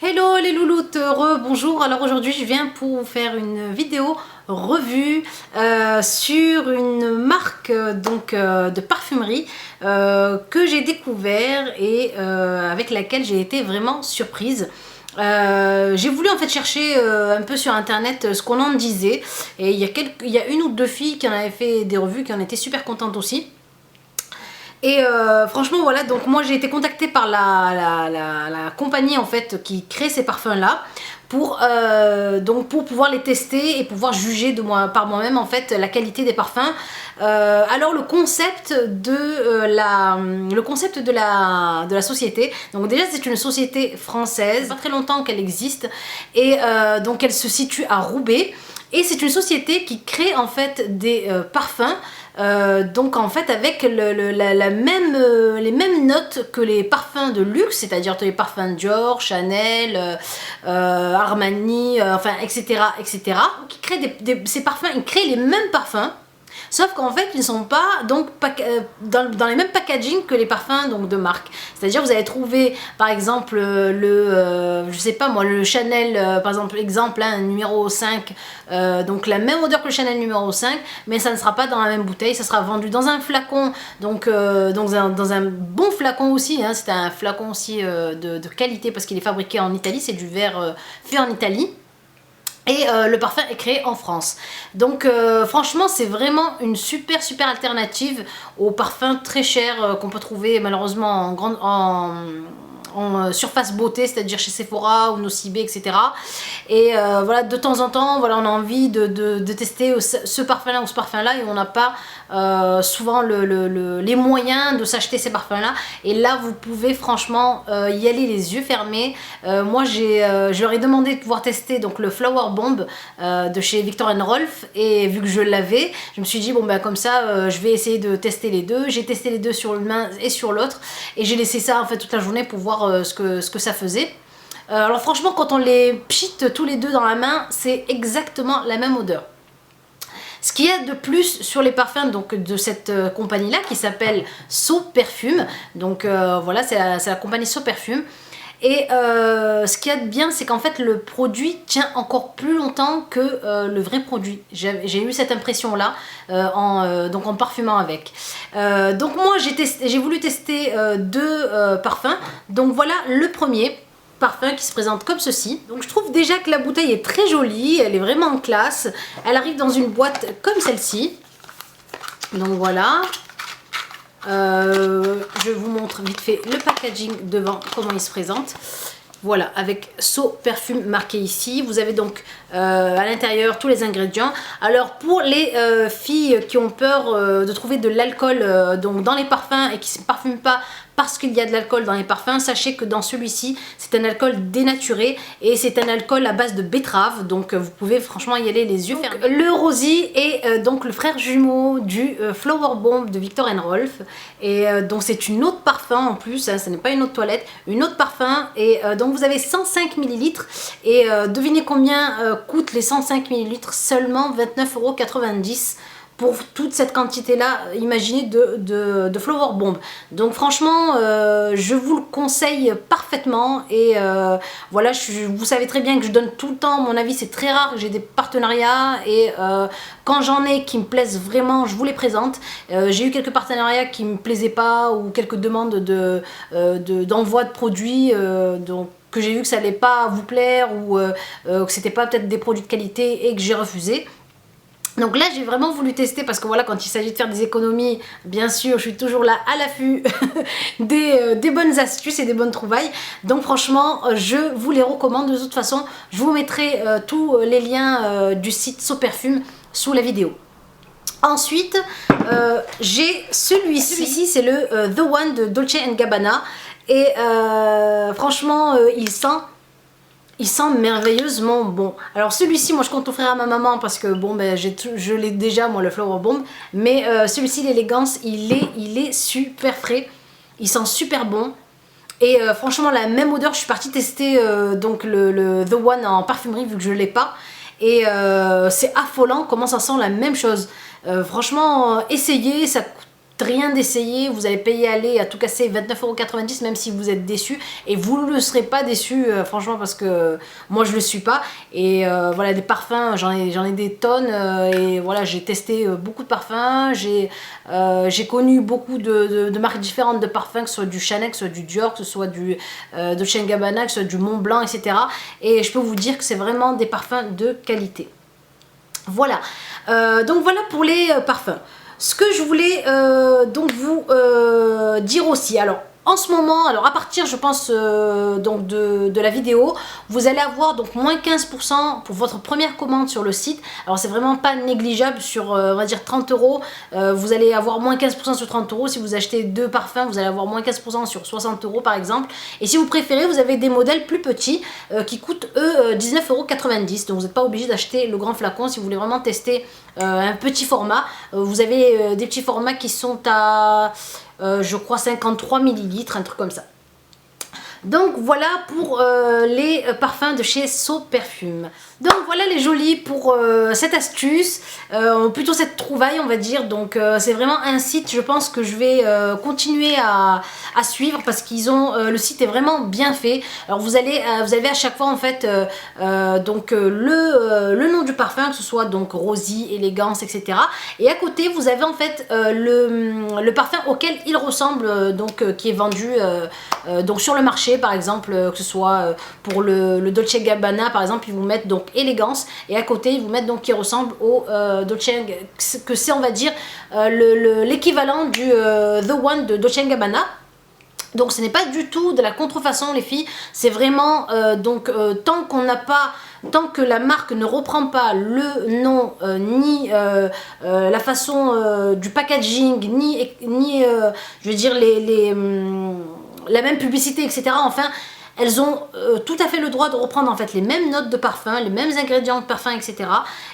Hello les louloutes, bonjour. Alors aujourd'hui je viens pour vous faire une vidéo revue sur une marque de parfumerie que j'ai découvert et avec laquelle j'ai été vraiment surprise. J'ai voulu en fait chercher un peu sur internet ce qu'on en disait et il y a une ou deux filles qui en avaient fait des revues qui en étaient super contentes aussi. Et franchement voilà, donc moi j'ai été contactée par la compagnie en fait qui crée ces parfums là pour pouvoir les tester et pouvoir juger par moi-même en fait la qualité des parfums. Alors le concept de la société, donc déjà c'est une société française, pas très longtemps qu'elle existe et donc elle se situe à Roubaix. Et c'est une société qui crée en fait des parfums, donc en fait avec les mêmes notes que les parfums de luxe, c'est-à-dire les parfums Dior, Chanel, Armani, enfin etc. etc. Qui créent ces parfums, ils créent les mêmes parfums. Sauf qu'en fait, ils ne sont pas donc dans les mêmes packaging que les parfums donc, de marque. C'est-à-dire, vous allez trouver, par exemple, je sais pas moi, le Chanel, par exemple, hein, numéro 5, donc la même odeur que le Chanel numéro 5, mais ça ne sera pas dans la même bouteille, ça sera vendu dans un flacon, donc dans un bon flacon aussi, hein, c'est un flacon aussi de qualité parce qu'il est fabriqué en Italie, c'est du verre fait en Italie. Et le parfum est créé en France. Donc franchement c'est vraiment une super alternative aux parfums très chers qu'on peut trouver malheureusement en surface beauté, c'est-à-dire chez Sephora ou Nocibé, etc. Et voilà, de temps en temps, voilà, on a envie de tester ce parfum-là ou ce parfum-là et on n'a pas souvent les moyens de s'acheter ces parfums-là. Et là, vous pouvez franchement y aller les yeux fermés. Moi, je leur ai demandé de pouvoir tester donc, le Flower Bomb de chez Viktor & Rolf. Et vu que je l'avais, je me suis dit, bon, ben comme ça, je vais essayer de tester les deux. J'ai testé les deux sur une main et sur l'autre. Et j'ai laissé ça en fait toute la journée pour voir ce que ça faisait. Alors franchement quand on les pchite tous les deux dans la main, c'est exactement la même odeur. Ce qu'il y a de plus sur les parfums donc, de cette compagnie là qui s'appelle So Perfume, donc voilà c'est la compagnie So Perfume. Et ce qu'il y a de bien, c'est qu'en fait le produit tient encore plus longtemps que le vrai produit. J'ai eu cette impression là en parfumant avec. Donc moi j'ai voulu tester deux parfums. Donc voilà le premier parfum qui se présente comme ceci. Donc je trouve déjà que la bouteille est très jolie, elle est vraiment en classe. Elle arrive dans une boîte comme celle-ci. Donc voilà. Je vous montre vite fait le packaging devant, comment il se présente. Voilà, avec So Perfume marqué ici. Vous avez donc à l'intérieur tous les ingrédients. Alors pour les filles qui ont peur de trouver de l'alcool donc dans les parfums et qui ne se parfument pas parce qu'il y a de l'alcool dans les parfums, sachez que dans celui-ci c'est un alcool dénaturé et c'est un alcool à base de betterave, donc vous pouvez franchement y aller les yeux fermés. Le Rosy est donc le frère jumeau du Flower Bomb de Viktor & Rolf et donc c'est une eau de parfum en plus, hein, ce n'est pas une eau de toilette, une eau de parfum et donc vous avez 105 ml et devinez combien coûtent les 105 ml, seulement 29,90 € pour toute cette quantité là, imaginez de Flower Bomb. Donc franchement je vous le conseille parfaitement et voilà, vous savez très bien que je donne tout le temps mon avis, c'est très rare que j'ai des partenariats et quand j'en ai qui me plaisent vraiment, je vous les présente. J'ai eu quelques partenariats qui me plaisaient pas ou quelques demandes d'envoi de produits donc que j'ai vu que ça allait pas vous plaire ou que c'était pas peut-être des produits de qualité et que j'ai refusé. Donc là j'ai vraiment voulu tester parce que voilà, quand il s'agit de faire des économies, bien sûr je suis toujours là à l'affût des bonnes astuces et des bonnes trouvailles. Donc franchement je vous les recommande. De toute façon je vous mettrai tous les liens du site So Perfume sous la vidéo. Ensuite j'ai celui-ci, c'est le The One de Dolce & Gabbana et franchement il sent merveilleusement bon. Alors celui-ci, moi je compte offrir à ma maman parce que bon ben je l'ai déjà moi le Flower Bomb, mais celui-ci l'élégance, il est super frais, il sent super bon. Et franchement la même odeur, je suis partie tester donc le The One en parfumerie vu que je l'ai pas. Et c'est affolant comment ça sent la même chose. Franchement essayez, ça coûte rien d'essayer, vous allez payer aller à tout casser 29,90 € même si vous êtes déçu, et vous ne serez pas déçu franchement, parce que moi je le suis pas. Et voilà, des parfums, j'en ai des tonnes, et voilà, j'ai testé beaucoup de parfums, j'ai connu beaucoup de marques différentes de parfums, que ce soit du Chanel, que ce soit du Dior, que ce soit du Dolce & Gabbana, que ce soit du Montblanc, etc. Et je peux vous dire que c'est vraiment des parfums de qualité. Voilà, donc voilà pour les parfums. Ce que je voulais donc vous dire aussi, alors en ce moment, alors à partir je pense donc de la vidéo, vous allez avoir donc moins 15% pour votre première commande sur le site. Alors c'est vraiment pas négligeable, sur on va dire 30 €, vous allez avoir moins 15% sur 30 €. Si vous achetez 2 parfums, vous allez avoir moins 15% sur 60 € par exemple. Et si vous préférez, vous avez des modèles plus petits qui coûtent eux 19,90 €. Donc vous n'êtes pas obligé d'acheter le grand flacon si vous voulez vraiment tester un petit format. Vous avez des petits formats qui sont à je crois 53 ml, un truc comme ça. Donc voilà pour les parfums de chez So Perfume. Donc voilà les jolis pour cette astuce, plutôt cette trouvaille on va dire. Donc c'est vraiment un site, je pense que je vais continuer à suivre, parce qu'ils ont le site est vraiment bien fait. Alors vous avez à chaque fois en fait donc le nom du parfum, que ce soit donc Rosy, Élégance, etc. Et à côté vous avez en fait le parfum auquel il ressemble, donc qui est vendu donc sur le marché, par exemple, que ce soit pour le Dolce & Gabbana par exemple, ils vous mettent donc Élégance, et à côté ils vous mettent donc qui ressemble au Dolce, que c'est on va dire l'équivalent du The One de Dolce & Gabbana. Donc ce n'est pas du tout de la contrefaçon les filles, c'est vraiment tant qu'on n'a pas, tant que la marque ne reprend pas le nom ni la façon du packaging, ni je veux dire la même publicité, etc. Enfin, elles ont tout à fait le droit de reprendre en fait les mêmes notes de parfum, les mêmes ingrédients de parfum, etc.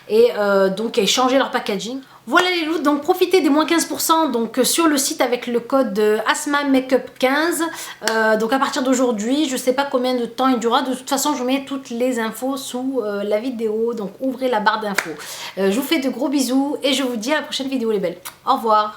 Et donc changer leur packaging. Voilà les loups, donc profitez des moins 15% donc sur le site avec le code Asma Makeup 15. Donc à partir d'aujourd'hui, je sais pas combien de temps il durera. De toute façon, je mets toutes les infos sous la vidéo, donc ouvrez la barre d'infos. Je vous fais de gros bisous et je vous dis à la prochaine vidéo les belles. Au revoir.